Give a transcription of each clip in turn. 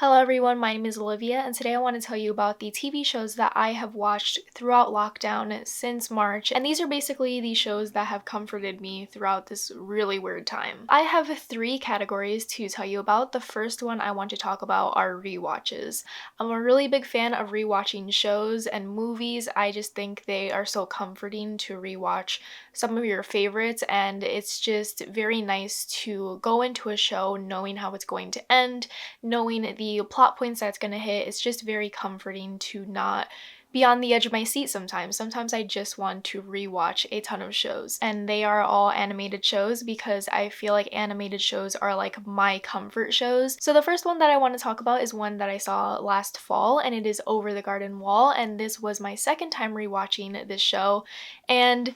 Hello everyone, my name is Olivia, and today I want to tell you about the TV shows that I have watched throughout lockdown since March, and these are basically the shows that have comforted me throughout this really weird time. I have three categories to tell you about. The first one I want to talk about are rewatches. I'm a really big fan of rewatching shows and movies. I just think they are so comforting to rewatch some of your favorites, and it's just very nice to go into a show knowing how it's going to end, knowing the plot points that it's gonna hit. It's just very comforting to not be on the edge of my seat sometimes. Sometimes I just want to rewatch a ton of shows, and they are all animated shows because I feel like animated shows are like my comfort shows. So the first one that I want to talk about is one that I saw last fall, and it is Over the Garden Wall, and this was my second time rewatching this show. And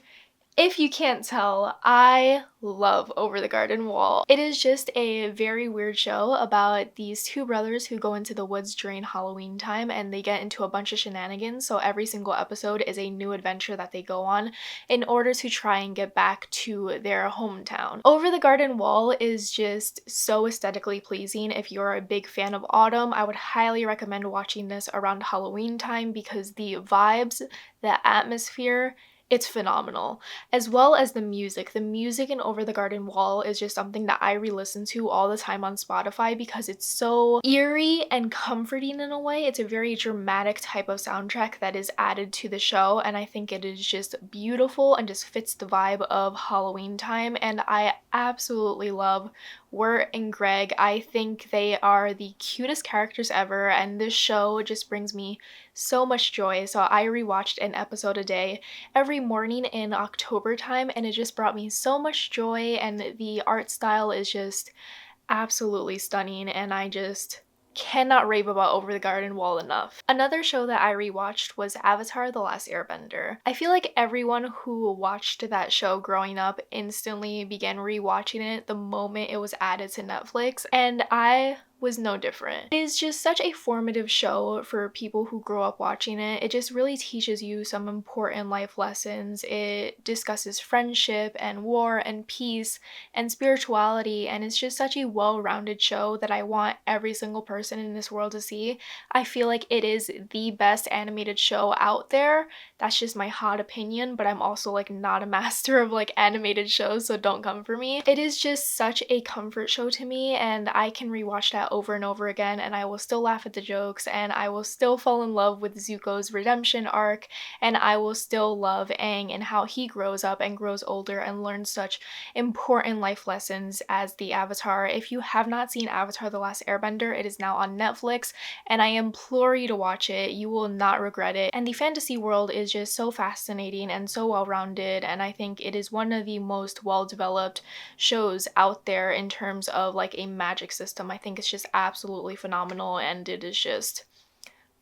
if you can't tell, I love Over the Garden Wall. It is just a very weird show about these two brothers who go into the woods during Halloween time, and they get into a bunch of shenanigans. So every single episode is a new adventure that they go on in order to try and get back to their hometown. Over the Garden Wall is just so aesthetically pleasing. If you're a big fan of autumn, I would highly recommend watching this around Halloween time because the vibes, the atmosphere, it's phenomenal, as well as the music. The music in Over the Garden Wall is just something that I re-listen to all the time on Spotify because it's so eerie and comforting in a way. It's a very dramatic type of soundtrack that is added to the show, and I think it is just beautiful and just fits the vibe of Halloween time, and I absolutely love Wirt and Greg. I think they are the cutest characters ever, and this show just brings me so much joy. So I rewatched an episode a day every morning in October time, and it just brought me so much joy, and the art style is just absolutely stunning, and I just cannot rave about Over the Garden Wall enough. Another show that I rewatched was Avatar: The Last Airbender. I feel like everyone who watched that show growing up instantly began rewatching it the moment it was added to Netflix, and I was no different. It is just such a formative show for people who grow up watching it. It just really teaches you some important life lessons. It discusses friendship and war and peace and spirituality, and it's just such a well-rounded show that I want every single person in this world to see. I feel like it is the best animated show out there. That's just my hot opinion, but I'm also like not a master of like animated shows, so don't come for me. It is just such a comfort show to me, and I can rewatch that over and over again, and I will still laugh at the jokes, and I will still fall in love with Zuko's redemption arc, and I will still love Aang and how he grows up and grows older and learns such important life lessons as the Avatar. If you have not seen Avatar: The Last Airbender, it is now on Netflix, and I implore you to watch it. You will not regret it. And the fantasy world is just so fascinating and so well-rounded, and I think it is one of the most well-developed shows out there in terms of like a magic system. I think it's just absolutely phenomenal, and it is just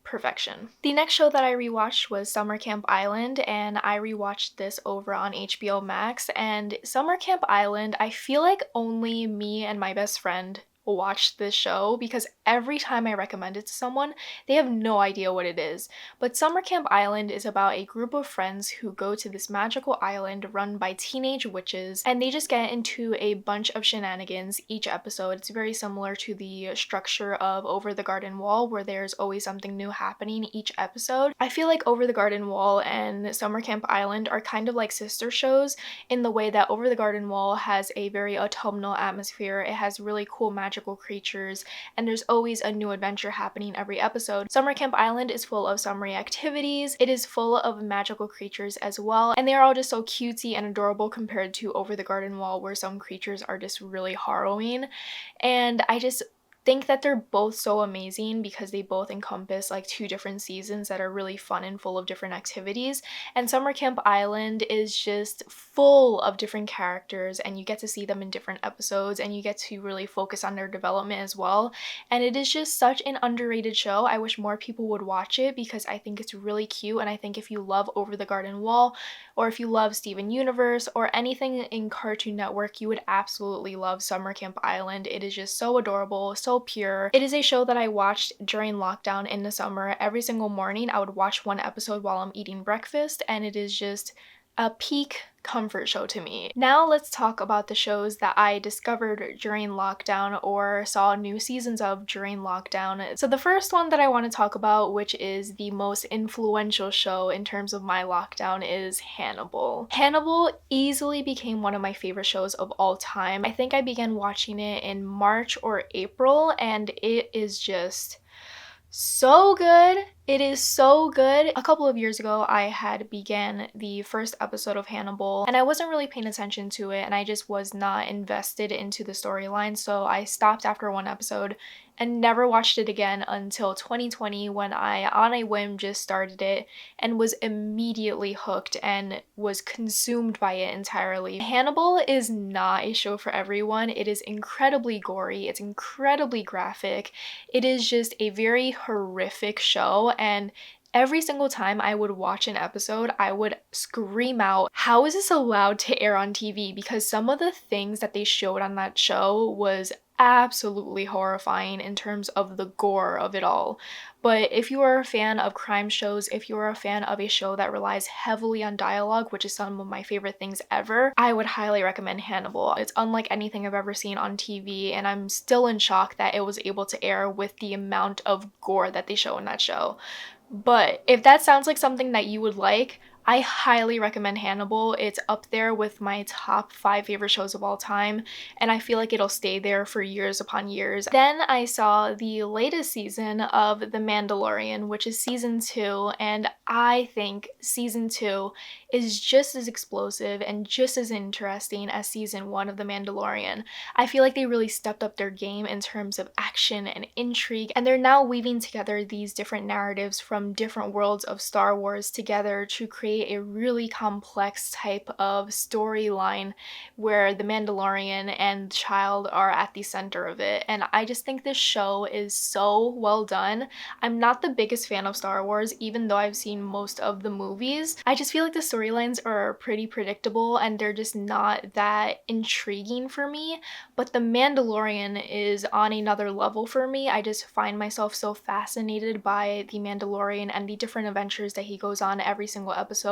perfection. The next show that I rewatched was Summer Camp Island, and I rewatched this over on HBO Max. And Summer Camp Island, I feel like only me and my best friend watch this show because every time I recommend it to someone, they have no idea what it is. But Summer Camp Island is about a group of friends who go to this magical island run by teenage witches, and they just get into a bunch of shenanigans each episode. It's very similar to the structure of Over the Garden Wall, where there's always something new happening each episode. I feel like Over the Garden Wall and Summer Camp Island are kind of like sister shows in the way that Over the Garden Wall has a very autumnal atmosphere. It has really cool magical creatures, and there's always a new adventure happening every episode. Summer Camp Island is full of summery activities. It is full of magical creatures as well, and they are all just so cutesy and adorable compared to Over the Garden Wall, where some creatures are just really harrowing. And I just think that they're both so amazing because they both encompass like two different seasons that are really fun and full of different activities. And Summer Camp Island is just full of different characters, and you get to see them in different episodes, and you get to really focus on their development as well. And it is just such an underrated show. I wish more people would watch it because I think it's really cute, and I think if you love Over the Garden Wall, or if you love Steven Universe or anything in Cartoon Network, you would absolutely love Summer Camp Island. It is just so adorable, so pure. It is a show that I watched during lockdown in the summer. Every single morning I would watch one episode while I'm eating breakfast, and it is just a peak comfort show to me. Now let's talk about the shows that I discovered during lockdown or saw new seasons of during lockdown. So the first one that I want to talk about, which is the most influential show in terms of my lockdown, is Hannibal. Hannibal easily became one of my favorite shows of all time. I think I began watching it in March or April, and it is just so good. It is so good. A couple of years ago, I had began the first episode of Hannibal, and I wasn't really paying attention to it, and I just was not invested into the storyline, so I stopped after one episode and never watched it again until 2020 when I, on a whim, just started it and was immediately hooked and was consumed by it entirely. Hannibal is not a show for everyone. It is incredibly gory, it's incredibly graphic. It is just a very horrific show, and every single time I would watch an episode, I would scream out, how is this allowed to air on TV? Because some of the things that they showed on that show was absolutely horrifying in terms of the gore of it all. But if you are a fan of crime shows, if you are a fan of a show that relies heavily on dialogue, which is some of my favorite things ever, I would highly recommend Hannibal. It's unlike anything I've ever seen on TV, and I'm still in shock that it was able to air with the amount of gore that they show in that show. But if that sounds like something that you would like, I highly recommend Hannibal. It's up there with my top 5 favorite shows of all time, and I feel like it'll stay there for years upon years. Then I saw the latest season of The Mandalorian, which is season 2, and I think season 2 is just as explosive and just as interesting as season 1 of The Mandalorian. I feel like they really stepped up their game in terms of action and intrigue, and they're now weaving together these different narratives from different worlds of Star Wars together to create a really complex type of storyline where the Mandalorian and the child are at the center of it. And I just think this show is so well done. I'm not the biggest fan of Star Wars, even though I've seen most of the movies. I just feel like the storylines are pretty predictable and they're just not that intriguing for me. But the Mandalorian is on another level for me. I just find myself so fascinated by the Mandalorian and the different adventures that he goes on every single episode.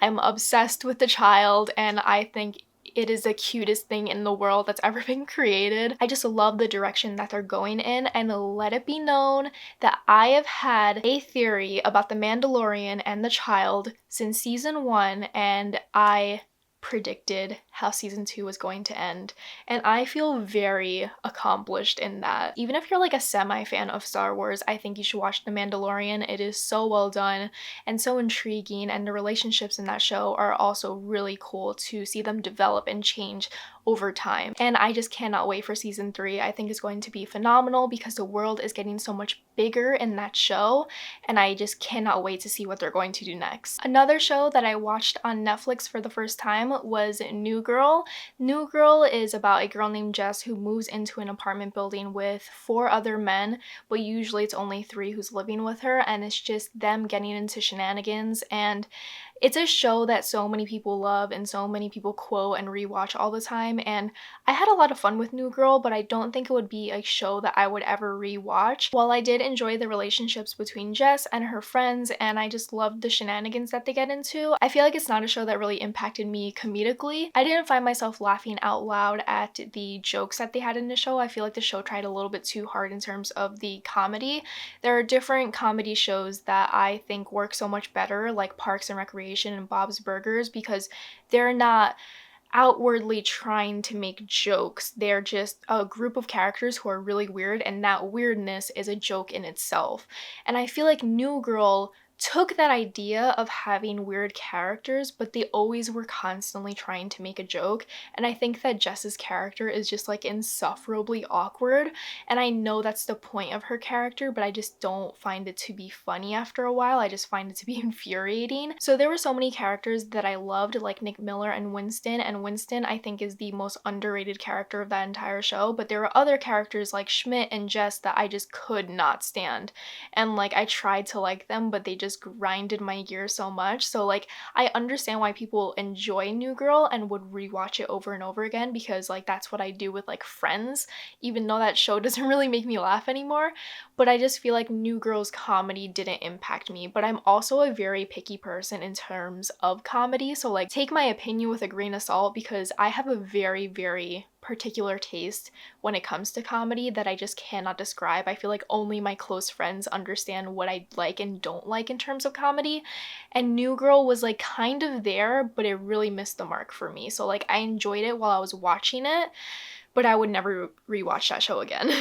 I'm obsessed with the child, and I think it is the cutest thing in the world that's ever been created. I just love the direction that they're going in, and let it be known that I have had a theory about the Mandalorian and the child since season 1, and I predicted how season 2 was going to end, and I feel very accomplished in that. Even if you're like a semi-fan of Star Wars, I think you should watch The Mandalorian. It is so well done and so intriguing, and the relationships in that show are also really cool to see them develop and change over time. And I just cannot wait for season 3. I think it's going to be phenomenal because the world is getting so much bigger in that show, and I just cannot wait to see what they're going to do next. Another show that I watched on Netflix for the first time was New Girl. New Girl is about a girl named Jess who moves into an apartment building with 4 other men, but usually it's only 3 who's living with her, and it's just them getting into shenanigans. And it's a show that so many people love and so many people quote and rewatch all the time, and I had a lot of fun with New Girl, but I don't think it would be a show that I would ever rewatch. While I did enjoy the relationships between Jess and her friends, and I just loved the shenanigans that they get into, I feel like it's not a show that really impacted me comedically. I didn't find myself laughing out loud at the jokes that they had in the show. I feel like the show tried a little bit too hard in terms of the comedy. There are different comedy shows that I think work so much better, like Parks and Recreation and Bob's Burgers, because they're not outwardly trying to make jokes. They're just a group of characters who are really weird, and that weirdness is a joke in itself. And I feel like New Girl took that idea of having weird characters, but they always were constantly trying to make a joke, and I think that Jess's character is just like insufferably awkward, and I know that's the point of her character, but I just don't find it to be funny after a while. I just find it to be infuriating. So there were so many characters that I loved, like Nick Miller and Winston I think is the most underrated character of that entire show, but there were other characters like Schmidt and Jess that I just could not stand, and like I tried to like them, but they just just grinded my gears so much. So like I understand why people enjoy New Girl and would rewatch it over and over again, because like that's what I do with like Friends, even though that show doesn't really make me laugh anymore. But I just feel like New Girl's comedy didn't impact me. But I'm also a very picky person in terms of comedy, so like take my opinion with a grain of salt, because I have a very, very particular taste when it comes to comedy that I just cannot describe. I feel like only my close friends understand what I like and don't like in terms of comedy. And New Girl was like kind of there, but it really missed the mark for me. So like I enjoyed it while I was watching it, but I would never rewatch that show again.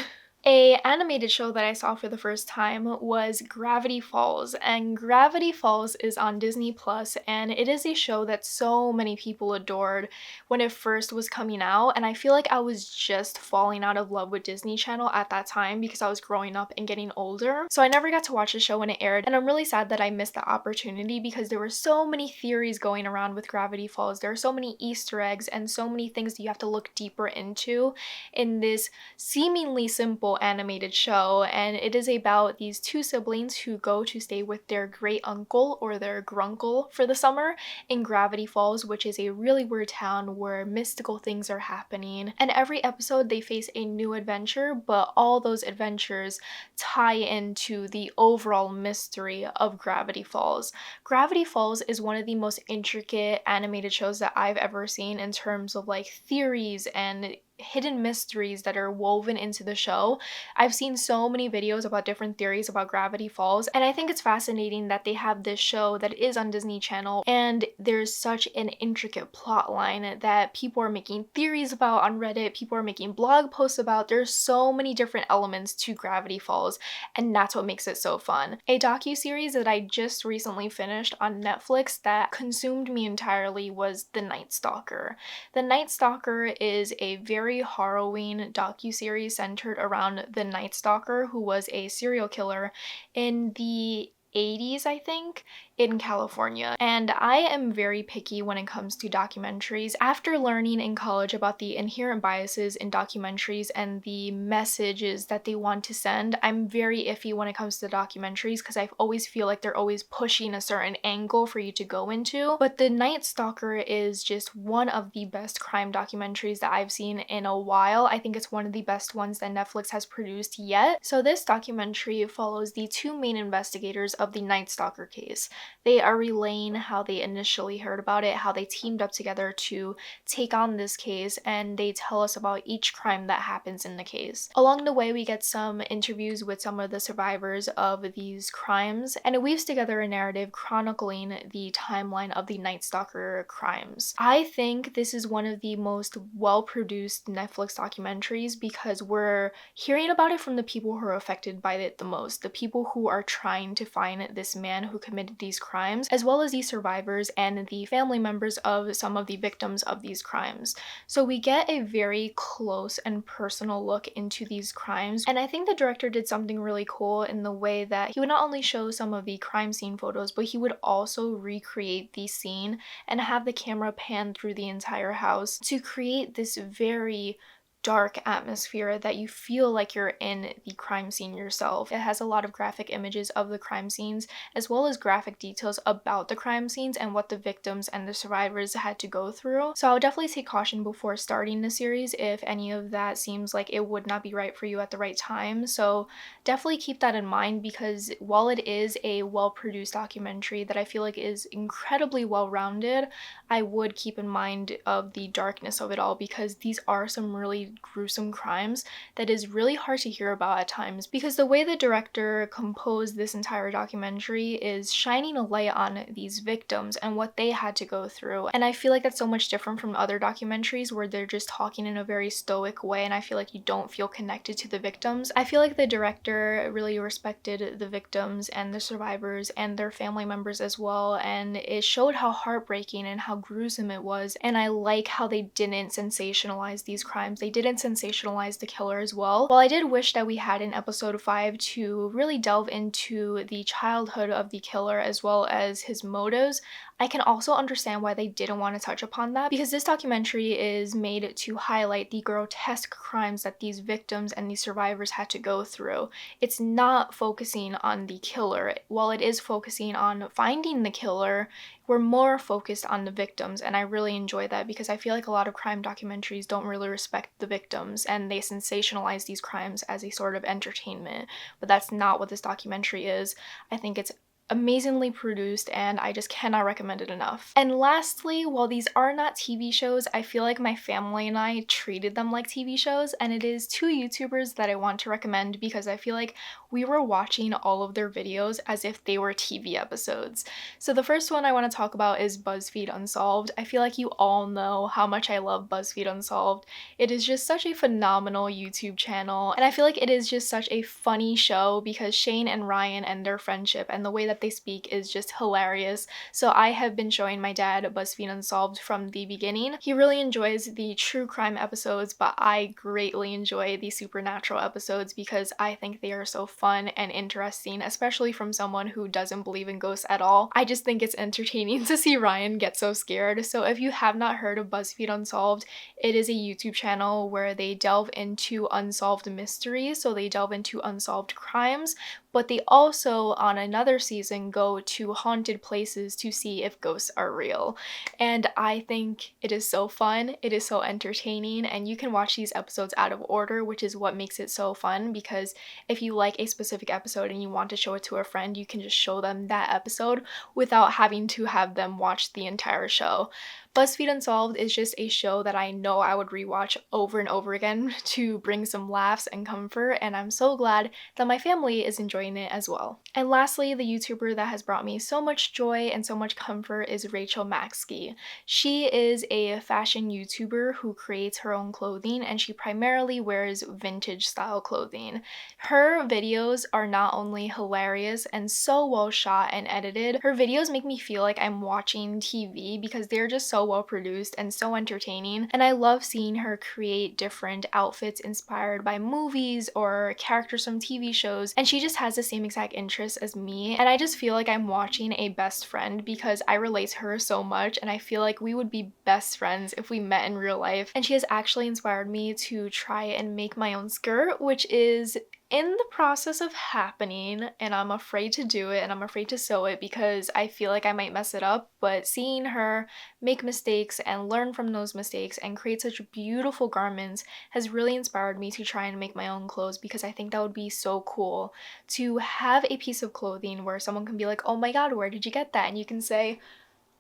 A animated show that I saw for the first time was Gravity Falls, and Gravity Falls is on Disney Plus, and it is a show that so many people adored when it first was coming out, and I feel like I was just falling out of love with Disney Channel at that time because I was growing up and getting older, so I never got to watch the show when it aired, and I'm really sad that I missed the opportunity because there were so many theories going around with Gravity Falls. There are so many Easter eggs and so many things that you have to look deeper into in this seemingly simple animated show, and it is about these two siblings who go to stay with their great uncle or their grunkle for the summer in Gravity Falls, which is a really weird town where mystical things are happening, and every episode they face a new adventure, but all those adventures tie into the overall mystery of Gravity Falls. Gravity Falls is one of the most intricate animated shows that I've ever seen in terms of like theories and hidden mysteries that are woven into the show. I've seen so many videos about different theories about Gravity Falls, and I think it's fascinating that they have this show that is on Disney Channel, and there's such an intricate plot line that people are making theories about on Reddit, people are making blog posts about. There's so many different elements to Gravity Falls, and that's what makes it so fun. A docuseries that I just recently finished on Netflix that consumed me entirely was The Night Stalker. The Night Stalker is a very harrowing docuseries centered around the Night Stalker, who was a serial killer in the 80s, I think, in California. And I am very picky when it comes to documentaries. After learning in college about the inherent biases in documentaries and the messages that they want to send, I'm very iffy when it comes to documentaries because I always feel like they're always pushing a certain angle for you to go into. But The Night Stalker is just one of the best crime documentaries that I've seen in a while. I think it's one of the best ones that Netflix has produced yet. So this documentary follows the two main investigators of the Night Stalker case. They are relaying how they initially heard about it, how they teamed up together to take on this case, and they tell us about each crime that happens in the case. Along the way, we get some interviews with some of the survivors of these crimes, and it weaves together a narrative chronicling the timeline of the Night Stalker crimes. I think this is one of the most well-produced Netflix documentaries because we're hearing about it from the people who are affected by it the most, the people who are trying to find this man who committed these crimes, as well as the survivors and the family members of some of the victims of these crimes. So we get a very close and personal look into these crimes, and I think the director did something really cool in the way that he would not only show some of the crime scene photos, but he would also recreate the scene and have the camera pan through the entire house to create this very dark atmosphere that you feel like you're in the crime scene yourself. It has a lot of graphic images of the crime scenes, as well as graphic details about the crime scenes and what the victims and the survivors had to go through. So I would definitely take caution before starting the series if any of that seems like it would not be right for you at the right time. So definitely keep that in mind, because while it is a well-produced documentary that I feel like is incredibly well-rounded, I would keep in mind of the darkness of it all, because these are some really gruesome crimes that is really hard to hear about at times, because the way the director composed this entire documentary is shining a light on these victims and what they had to go through. And I feel like that's so much different from other documentaries where they're just talking in a very stoic way, and I feel like you don't feel connected to the victims. I feel like the director really respected the victims and the survivors and their family members as well, and it showed how heartbreaking and how gruesome it was. And I like how they didn't sensationalize these crimes. They didn't sensationalize the killer as well. While I did wish that we had in episode 5 to really delve into the childhood of the killer as well as his motives, I can also understand why they didn't want to touch upon that, because this documentary is made to highlight the grotesque crimes that these victims and these survivors had to go through. It's not focusing on the killer. While it is focusing on finding the killer, we're more focused on the victims, and I really enjoy that because I feel like a lot of crime documentaries don't really respect the victims and they sensationalize these crimes as a sort of entertainment, but that's not what this documentary is. I think it's amazingly produced and I just cannot recommend it enough. And lastly, while these are not TV shows, I feel like my family and I treated them like TV shows, and it is two YouTubers that I want to recommend because I feel like we were watching all of their videos as if they were TV episodes. So the first one I want to talk about is BuzzFeed Unsolved. I feel like you all know how much I love BuzzFeed Unsolved. It is just such a phenomenal YouTube channel, and I feel like it is just such a funny show because Shane and Ryan and their friendship and the way that they speak is just hilarious. So I have been showing my dad BuzzFeed Unsolved from the beginning. He really enjoys the true crime episodes, but I greatly enjoy the supernatural episodes because I think they are so fun and interesting, especially from someone who doesn't believe in ghosts at all. I just think it's entertaining to see Ryan get so scared. So if you have not heard of BuzzFeed Unsolved, it is a YouTube channel where they delve into unsolved mysteries, so they delve into unsolved crimes, but they also, on another season, go to haunted places to see if ghosts are real. And I think it is so fun, it is so entertaining, and you can watch these episodes out of order, which is what makes it so fun, because if you like a specific episode and you want to show it to a friend, you can just show them that episode without having to have them watch the entire show. BuzzFeed Unsolved is just a show that I know I would rewatch over and over again to bring some laughs and comfort, and I'm so glad that my family is enjoying it as well. And lastly, the YouTuber that has brought me so much joy and so much comfort is Rachel Maxkey. She is a fashion YouTuber who creates her own clothing, and she primarily wears vintage style clothing. Her videos are not only hilarious and so well shot and edited, her videos make me feel like I'm watching TV because they're just so well produced and so entertaining, and I love seeing her create different outfits inspired by movies or characters from TV shows, and she just has the same exact interests as me, and I just feel like I'm watching a best friend because I relate to her so much, and I feel like we would be best friends if we met in real life. And she has actually inspired me to try and make my own skirt, which is in the process of happening, and I'm afraid to do it and I'm afraid to sew it because I feel like I might mess it up, but seeing her make mistakes and learn from those mistakes and create such beautiful garments has really inspired me to try and make my own clothes, because I think that would be so cool to have a piece of clothing where someone can be like, oh my god, where did you get that? And you can say,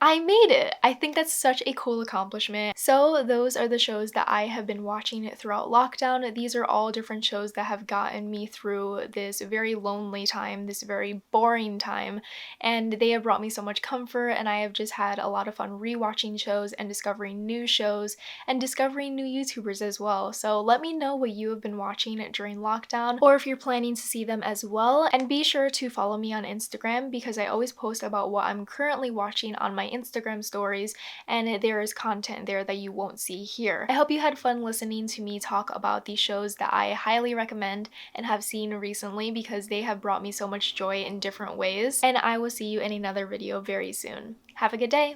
I made it! I think that's such a cool accomplishment. So those are the shows that I have been watching throughout lockdown. These are all different shows that have gotten me through this very lonely time, this very boring time, and they have brought me so much comfort, and I have just had a lot of fun rewatching shows and discovering new shows and discovering new YouTubers as well. So let me know what you have been watching during lockdown, or if you're planning to see them as well, and be sure to follow me on Instagram because I always post about what I'm currently watching on my Instagram stories, and there is content there that you won't see here. I hope you had fun listening to me talk about these shows that I highly recommend and have seen recently because they have brought me so much joy in different ways, and I will see you in another video very soon. Have a good day.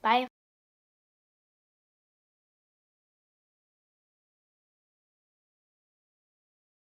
Bye.